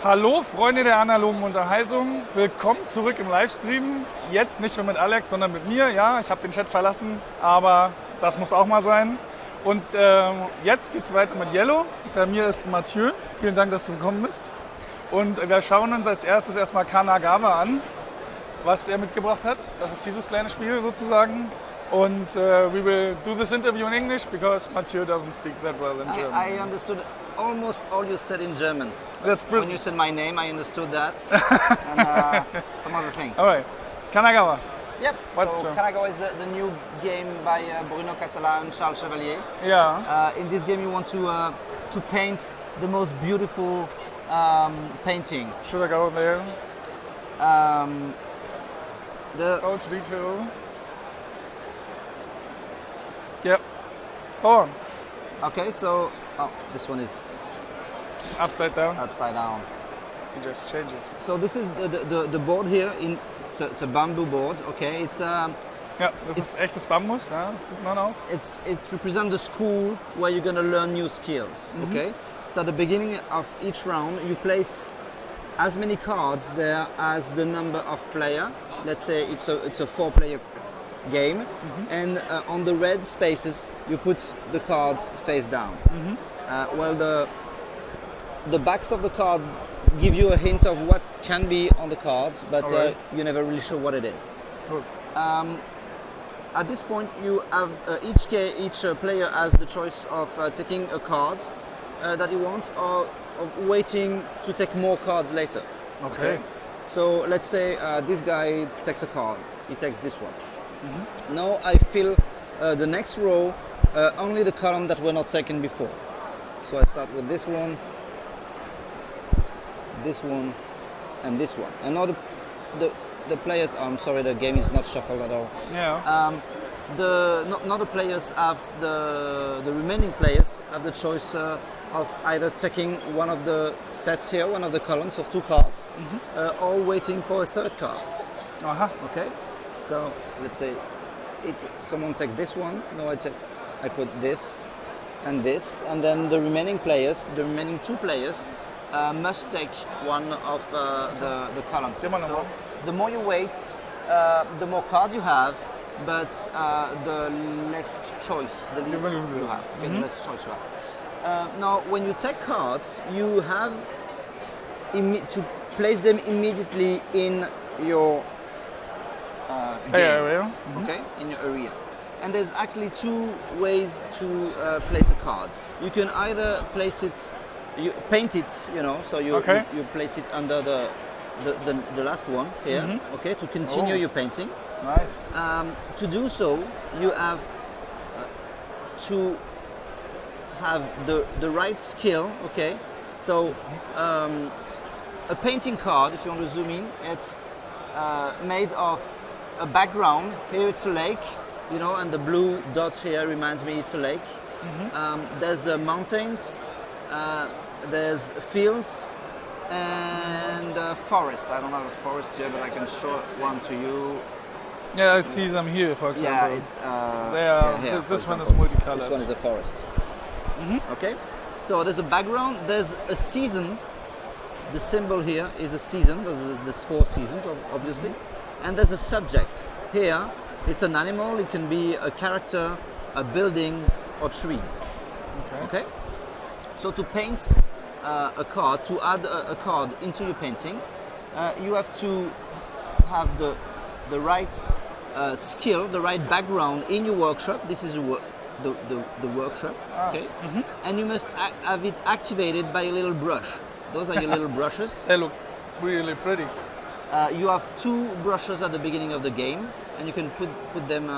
Hallo Freunde der analogen Unterhaltung, willkommen zurück im Livestream. Jetzt nicht mehr mit Alex, sondern mit mir. Ja, ich habe den Chat verlassen, aber das muss auch mal sein. Und jetzt geht es weiter mit Iello. Bei mir ist Mathieu. Vielen Dank, dass du gekommen bist. Und wir schauen uns als erstes erstmal Kanagawa an, was er mitgebracht hat. Das ist dieses kleine Spiel sozusagen. Und we will do this interview in English because Mathieu doesn't speak that well in German. I understood almost all you said in German. That's When you said my name, I understood that. And some other things. All right, Kanagawa. Yep. So Kanagawa is the new game by Bruno Catala and Charles Chevalier. Yeah. In this game, you want to paint the most beautiful painting. Should I go there? Go to detail. Yep. Go on. Okay, so this one is Upside down. upside down. You just change it. So this is the board here. It's a bamboo board. Okay, it's Ja, das ist echtes Bambus. Ja, das sieht man auch. it represents the school where you're gonna learn new skills. Okay, so at the beginning of each round, you place as many cards there as the number of player. Let's say it's a 4-player game, and on the red spaces you put the cards face down. Well, the backs of the card give you a hint of what can be on the cards, but Alright. you're never really sure what it is. Cool. At this point, you have each player has the choice of taking a card that he wants, or waiting to take more cards later. Okay. So let's say this guy takes a card. He takes this one. Now I fill the next row only the column that were not taken before. So I start with this one, and this one. And now the players. I'm sorry, the game is not shuffled at all. Yeah. Not the players have the remaining players have the choice of either taking one of the sets here, one of the columns of 2 cards, or waiting for a third card. Okay, so let's say someone take this one. No, I put this, and then the remaining 2 players, must take one of the columns. So the more you wait, the more cards you have, but the less choice you have. Okay, the less choice you have. Now, when you take cards, you have to place them immediately in your game. Area. Okay, in your area. And there's actually 2 ways to place a card. You can either place it, you paint it, so you place it under the last one here, okay, to continue your painting. Nice. To do so, you have to have the right skill, okay? So a painting card, if you want to zoom in, it's made of a background. Here it's a lake, and the blue dot here reminds me it's a lake. There's mountains, there's fields, and forest. I don't have a forest here, but I can show one to you. Yeah, I see them here, for example. Yeah, it's here, this for one is example. multicolored. This one is a forest. Okay, so there's a background. There's a season. The symbol here is a season. There's 4 seasons, obviously, and there's a subject. Here, it's an animal. It can be a character, a building, or trees. Okay. So to paint a card, to add a card into your painting, you have to have the right skill, the right background in your workshop. This is the workshop, okay? And you must have it activated by a little brush. Those are your little brushes. They look really pretty. You have 2 brushes at the beginning of the game, and you can put them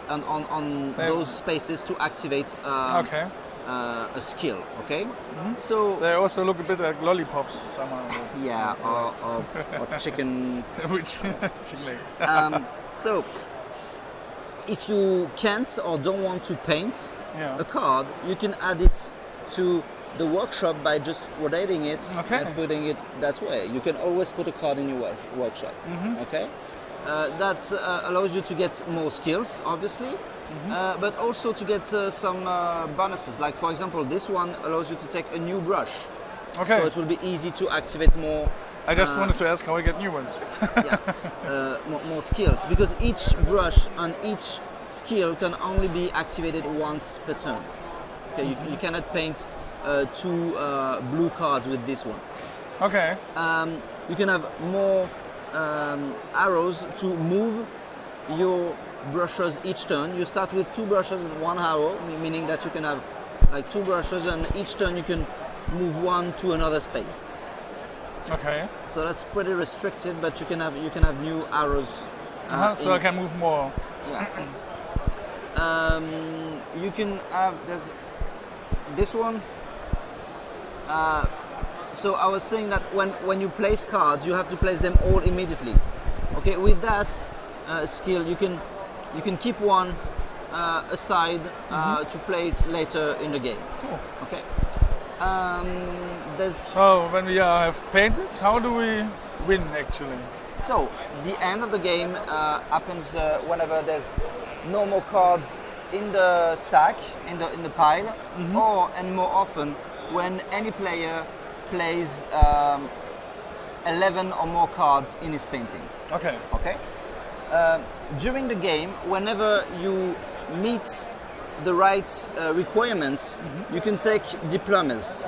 on those spaces to activate a skill, okay? So they also look a bit like lollipops somehow. Yeah, or chicken. Chicken leg. So if you can't or don't want to paint a card, you can add it to the workshop by just rotating it and putting it that way. You can always put a card in your workshop. Okay, that allows you to get more skills, obviously, but also to get some bonuses. Like, for example, this one allows you to take a new brush. Okay. So it will be easy to activate more. I just wanted to ask how I get new ones. Yeah, more skills, because each brush and each skill can only be activated once per turn. Okay, you cannot paint 2 blue cards with this one. Okay. You can have more arrows to move your brushes each turn. You start with 2 brushes and 1 arrow, meaning that you can have like 2 brushes, and each turn you can move 1 to another space. Okay. So that's pretty restricted, but you can have new arrows. So I can move more. Yeah. You can have there's this one. So I was saying that when you place cards, you have to place them all immediately. Okay. With that skill, you can keep one aside to play it later in the game. Cool. Okay. So when we have painted, how do we win actually? So the end of the game happens whenever there's no more cards in the stack, in the pile, and more often when any player plays 11 or more cards in his paintings. Okay. Okay. During the game, whenever you meet the right requirements, you can take diplomas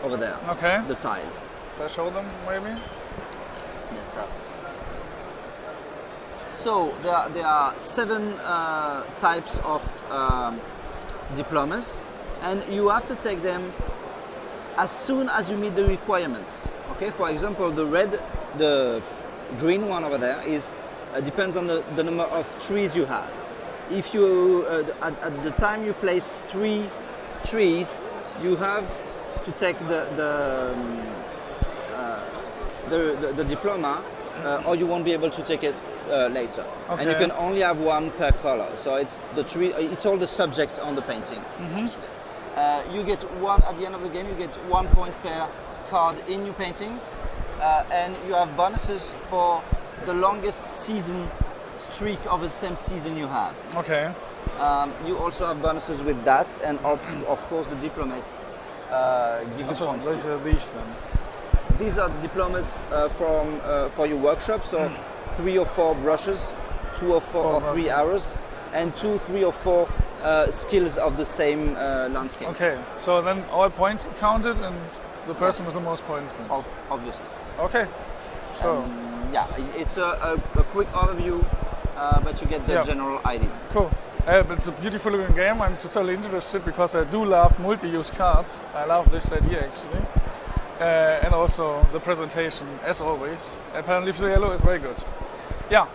over there. Okay. The tiles. Can I show them maybe? Yes, that. So there are 7 types of diplomas, and you have to take them as soon as you meet the requirements. Okay. For example, the green one over there is depends on the number of trees you have. If you at the time you place 3 trees, you have to take the diploma, or you won't be able to take it later. Okay. And you can only have 1 per color. So it's the tree. It's all the subject on the painting. You get 1 at the end of the game. You get 1 point per card in your painting, and you have bonuses for the longest season streak of the same season you have. Okay. You also have bonuses with that, and of course the diplomas give you So points those too. are these then. These are diplomas for your workshop, so 3 or 4 brushes, 2 or 4 or 3 arrows, and 2, 3 or 4 skills of the same landscape. Okay. So then all points are counted, and the person Yes. with the most points wins. Obviously. Okay. So Yeah, it's a quick overview, but you get the general idea. cool. It's a beautiful looking game. I'm totally interested because I do love multi-use cards. I love this idea actually. And also the presentation, as always. Apparently the yellow is very good. Ja,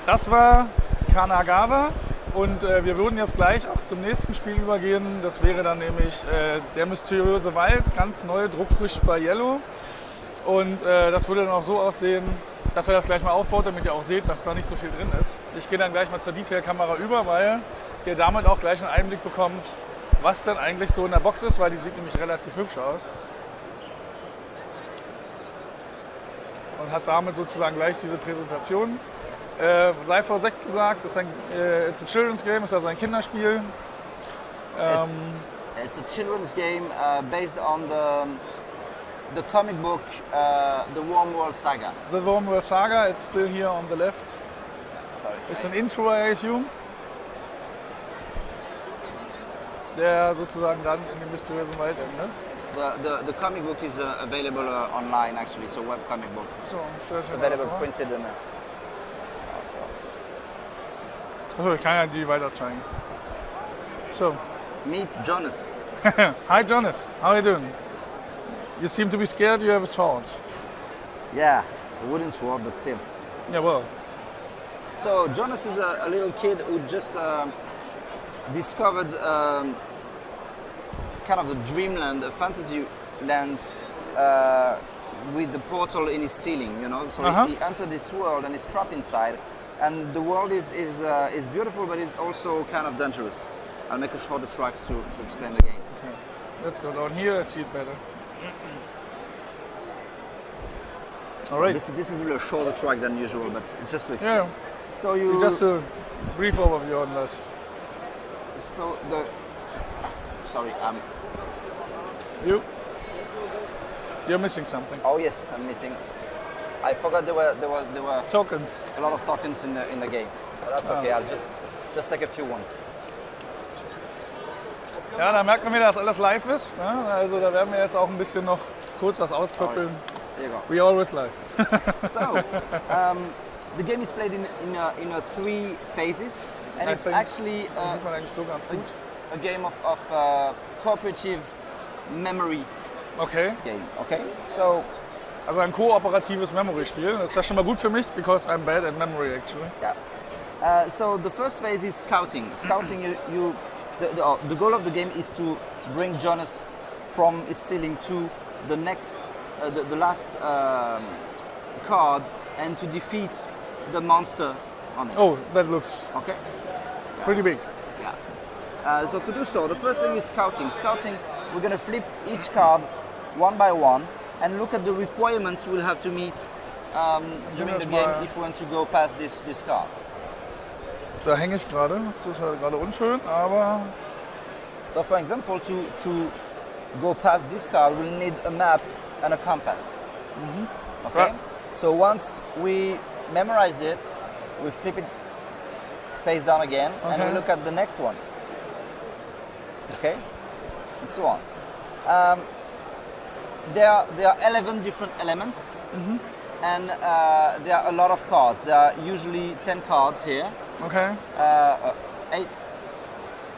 das war Kanagawa und wir würden jetzt gleich auch zum nächsten Spiel übergehen. Das wäre dann nämlich der Mysteriöse Wald, ganz neu, druckfrisch bei Iello. Und das würde dann auch so aussehen, dass er das gleich mal aufbaut, damit ihr auch seht, dass da nicht so viel drin ist. Ich gehe dann gleich mal zur Detailkamera über, weil ihr damit auch gleich einen Einblick bekommt, was denn eigentlich so in der Box ist, weil die sieht nämlich relativ hübsch aus. Und hat damit sozusagen gleich diese Präsentation. Sei vorweg gesagt, ist it's a children's game, ist also ein Kinderspiel. It's a children's game based on the comic book, the Warm World Saga. The Warm World Saga, it's still here on the left. Sorry. It's an intro, I assume. Der sozusagen dann in dem mysteriösen Wald endet. The comic book is available online actually. It's a web comic book. So, stell ich It's mir mal available vor. printed in Achso, ich kann ja die weiter zeigen. So, Meet Jonas. hi Jonas, how are you doing? You seem to be scared, you have a sword. Yeah, a wooden sword, but still. Yeah, well, So Jonas is a little kid who just discovered kind of a dreamland, a fantasy land with the portal in his ceiling, you know. So he entered this world and is trapped inside. And the world is beautiful, but it's also kind of dangerous. I'll make a shorter track to explain the game. okay. Let's go down here, I see it better. So Alright. this is really a shorter track than usual, but it's just to explain. Yeah, So you just a brief overview on this. so the sorry You? You're missing something. Oh yes, I'm meeting. I forgot there were Tokens. a lot of tokens in the game. But that's okay. I'll just take a few ones. Ja, da merkt man wieder, dass alles live ist. Ne? Also da werden wir jetzt auch ein bisschen noch kurz was auspöppeln. Here you go. We always live. So, the game is played in 3 phases, and it's actually das sieht man eigentlich so ganz gut. a game of cooperative memory Okay. game. Okay, so Also ein kooperatives Memory-Spiel. Das ist ja schon mal gut für mich, because I'm bad at memory actually. yeah. So the first phase is scouting. Scouting, the goal of the game is to bring Jonas from his ceiling to the next, the last card, and to defeat the monster on it. Oh, that looks Okay. pretty big. Yeah. So to do so, the first thing is scouting. Scouting, we're gonna flip each card one by one and look at the requirements we'll have to meet during the game if we want to go past this card. Da hänge ich gerade. Das ist halt gerade unschön, aber So for example, to go past this card, we'll need a map and a compass. Okay? Right. So once we memorized it, we flip it face down again and we Okay. look at the next one. Okay? And so on. There are 11 different elements and there are a lot of cards. There are usually 10 cards here. okay. 8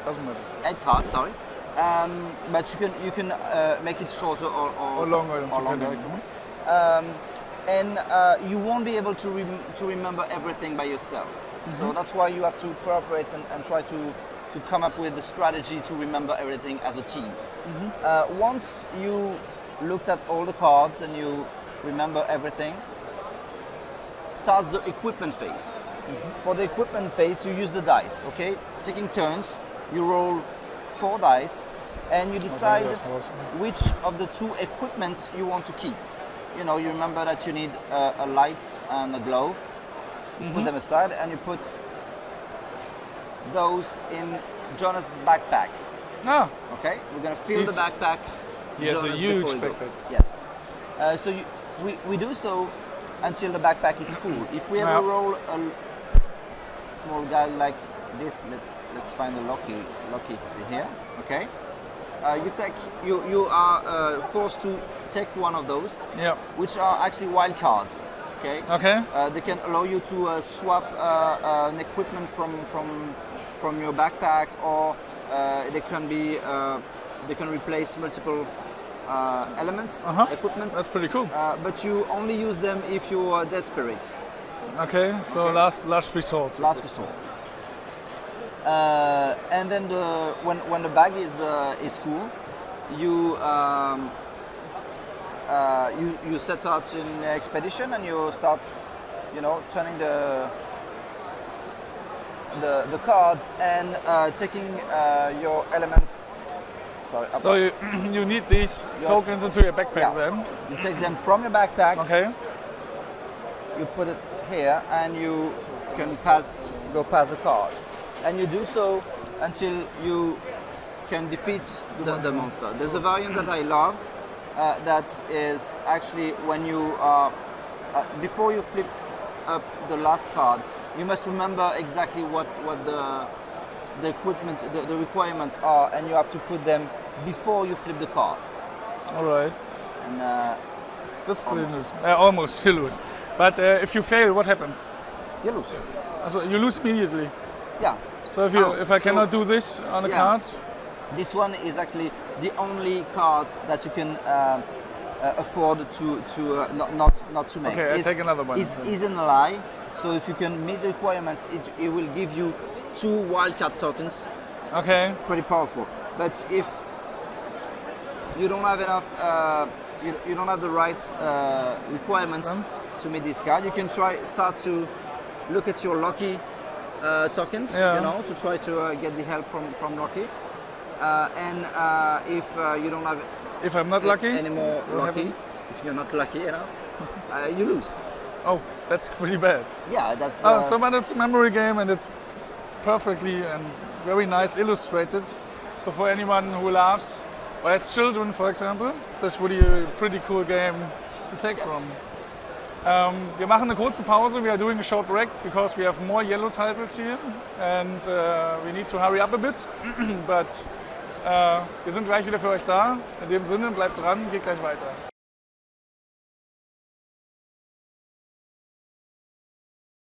Doesn't matter. 8 cards, sorry. But you can make it shorter or longer. Or longer. depending. And you won't be able to remember everything by yourself. So that's why you have to cooperate and try to come up with a strategy to remember everything as a team. Once you looked at all the cards and you remember everything, start the equipment phase. For the equipment phase, you use the dice, okay? Taking turns, you roll 4 dice and you decide that's awesome. which of the 2 equipments you want to keep. You know, you remember that you need a light and a glove. You put them aside and you put those in Jonas' backpack. Ah, Okay, we're gonna fill the He's- backpack. he has a Jonas huge before he goes. backpack. Yes. So we do so until the backpack is full. If we ever Yeah. roll a small guy like this, let's find a lucky here. Okay. You are forced to take one of those, yeah. which are actually wild cards. Okay. Okay. They can allow you to swap an equipment from your backpack, or they can replace multiple elements, equipments. That's pretty cool. But you only use them if you are desperate. Okay, so last resort. Last resort. And then when the bag is full, you set out in expedition and you start, turning the cards and taking your elements. Sorry. So you need these tokens into your backpack then. You take them from your backpack. Okay. You put it here and you can go past the card. And you do so until you can defeat the monster. There's a variant that I love that is actually when you before you flip up the last card, you must remember exactly what the equipment, the requirements are, and you have to put them before you flip the card. All right. And That's pretty nice. Almost, you lose. But if you fail, what happens? you lose. So you lose immediately. Yeah. So if I so- cannot do this on a Yeah. card, This one is actually the only card that you can afford to not to make. Okay, I take another one. Isn't a lie. So if you can meet the requirements, it will give you 2 wildcard tokens. okay. It's pretty powerful. But if you don't have enough, you don't have the right requirements Tokens. to meet this card, you can start to look at your lucky tokens. Yeah. To try to get the help from lucky. And if you don't have If I'm not lucky, any more what lucky, happens? if you're not lucky enough, you lose. Oh, that's pretty bad. Yeah, that's. But it's a memory game and it's perfectly and very nice illustrated. So for anyone who loves Or as children, for example, this would be a pretty cool game to take from. Wir machen eine kurze Pause. We are doing a short break because we have more yellow titles here and we need to hurry up a bit. But wir sind gleich wieder für euch da. In dem Sinne, bleibt dran, geht gleich weiter.